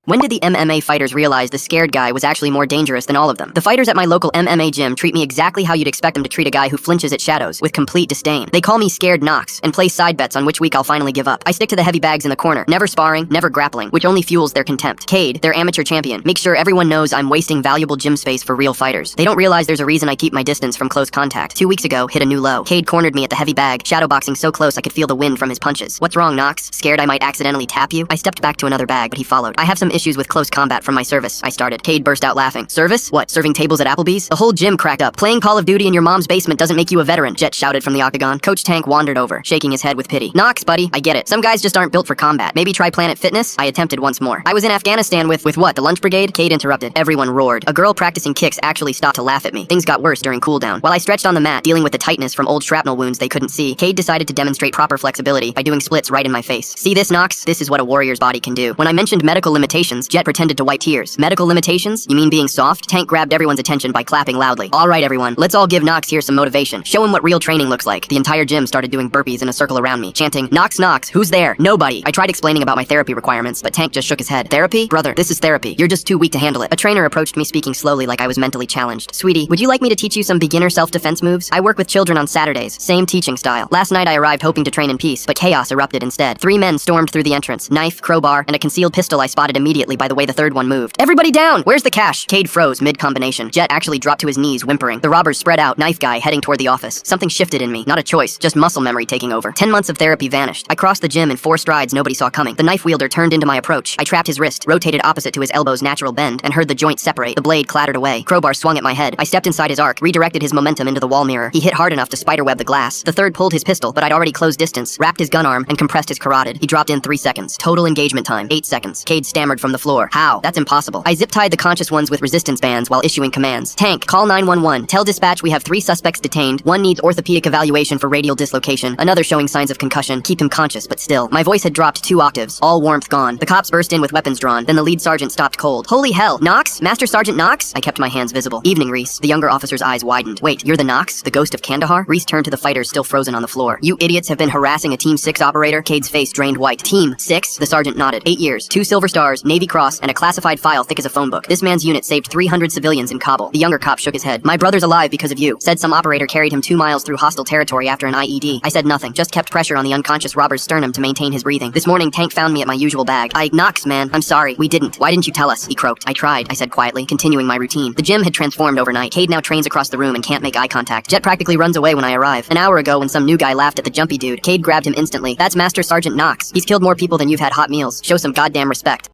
When did the MMA fighters realize the scared guy was actually more dangerous than all of them? The fighters at my local MMA gym treat me exactly how you'd expect them to treat a guy who flinches at shadows, with complete disdain. They call me Scared Knox, and play side bets on which week I'll finally give up. I stick to the heavy bags in the corner, never sparring, never grappling, which only fuels their contempt. Cade, their amateur champion, makes sure everyone knows I'm wasting valuable gym space for real fighters. They don't realize there's a reason I keep my distance from close contact. 2 weeks ago, hit a new low. Cade cornered me at the heavy bag, shadowboxing so close I could feel the wind from his punches. What's wrong, Knox? Scared I might accidentally tap you? I stepped back to another bag, but he followed. I have some issues with close combat from my service, I started. Cade burst out laughing. Service? What, serving tables at Applebee's? The whole gym cracked up. Playing Call of Duty in your mom's basement doesn't make you a veteran, Jet shouted from the octagon. Coach Tank wandered over, shaking his head with pity. Knox, buddy, I get it. Some guys just aren't built for combat. Maybe try Planet Fitness? I attempted once more. I was in Afghanistan with what, the lunch brigade? Cade interrupted. Everyone roared. A girl practicing kicks actually stopped to laugh at me. Things got worse during cooldown. While I stretched on the mat, dealing with the tightness from old shrapnel wounds they couldn't see, Cade decided to demonstrate proper flexibility by doing splits right in my face. See this, Knox? This is what a warrior's body can do. When I mentioned medical limitations, Jet pretended to wipe tears. Medical limitations? You mean being soft? Tank grabbed everyone's attention by clapping loudly. All right, everyone, let's all give Knox here some motivation. Show him what real training looks like. The entire gym started doing burpees in a circle around me, chanting, Knox, Knox, who's there? Nobody. I tried explaining about my therapy requirements, but Tank just shook his head. Therapy? Brother, this is therapy. You're just too weak to handle it. A trainer approached me speaking slowly like I was mentally challenged. Sweetie, would you like me to teach you some beginner self-defense moves? I work with children on Saturdays. Same teaching style. Last night I arrived hoping to train in peace, but chaos erupted instead. 3 men stormed through the entrance, knife, crowbar, and a concealed pistol I spotted immediately by the way the third one moved. Everybody down! Where's the cash? Cade froze mid-combination. Jet actually dropped to his knees, whimpering. The robbers spread out, knife guy heading toward the office. Something shifted in me. Not a choice, just muscle memory taking over. 10 months of therapy vanished. I crossed the gym in 4 strides nobody saw coming. The knife wielder turned into my approach. I trapped his wrist, rotated opposite to his elbow's natural bend, and heard the joint separate. The blade clattered away. Crowbar swung at my head. I stepped inside his arc, redirected his momentum into the wall mirror. He hit hard enough to spiderweb the glass. The third pulled his pistol, but I'd already closed distance, wrapped his gun arm, and compressed his carotid. He dropped in 3 seconds. Total engagement time, 8 seconds. Cade stammered from the floor. How? That's impossible. I zip-tied the conscious ones with resistance bands while issuing commands. Tank, call 911. Tell dispatch we have 3 suspects detained. One needs orthopedic evaluation for radial dislocation. Another showing signs of concussion. Keep him conscious, but still. My voice had dropped 2 octaves. All warmth gone. The cops burst in with weapons drawn. Then the lead sergeant stopped cold. Holy hell. Knox? Master Sergeant Knox? I kept my hands visible. Evening, Reese. The younger officer's eyes widened. Wait, you're the Knox? The ghost of Kandahar? Reese turned to the fighters still frozen on the floor. You idiots have been harassing a Team 6 operator? Cade's face drained white. Team 6? The sergeant nodded. 8 years, 2 silver stars, Navy Cross, and a classified file thick as a phone book. This man's unit saved 300 civilians in Kabul. The younger cop shook his head. My brother's alive because of you. Said some operator carried him 2 miles through hostile territory after an IED. I said nothing, just kept pressure on the unconscious robber's sternum to maintain his breathing. This morning, Tank found me at my usual bag. Knox, man, I'm sorry. We didn't. Why didn't you tell us? He croaked. I tried, I said quietly, continuing my routine. The gym had transformed overnight. Cade now trains across the room and can't make eye contact. Jet practically runs away when I arrive. An hour ago, when some new guy laughed at the jumpy dude, Cade grabbed him instantly. That's Master Sergeant Knox. He's killed more people than you've had hot meals. Show some goddamn respect.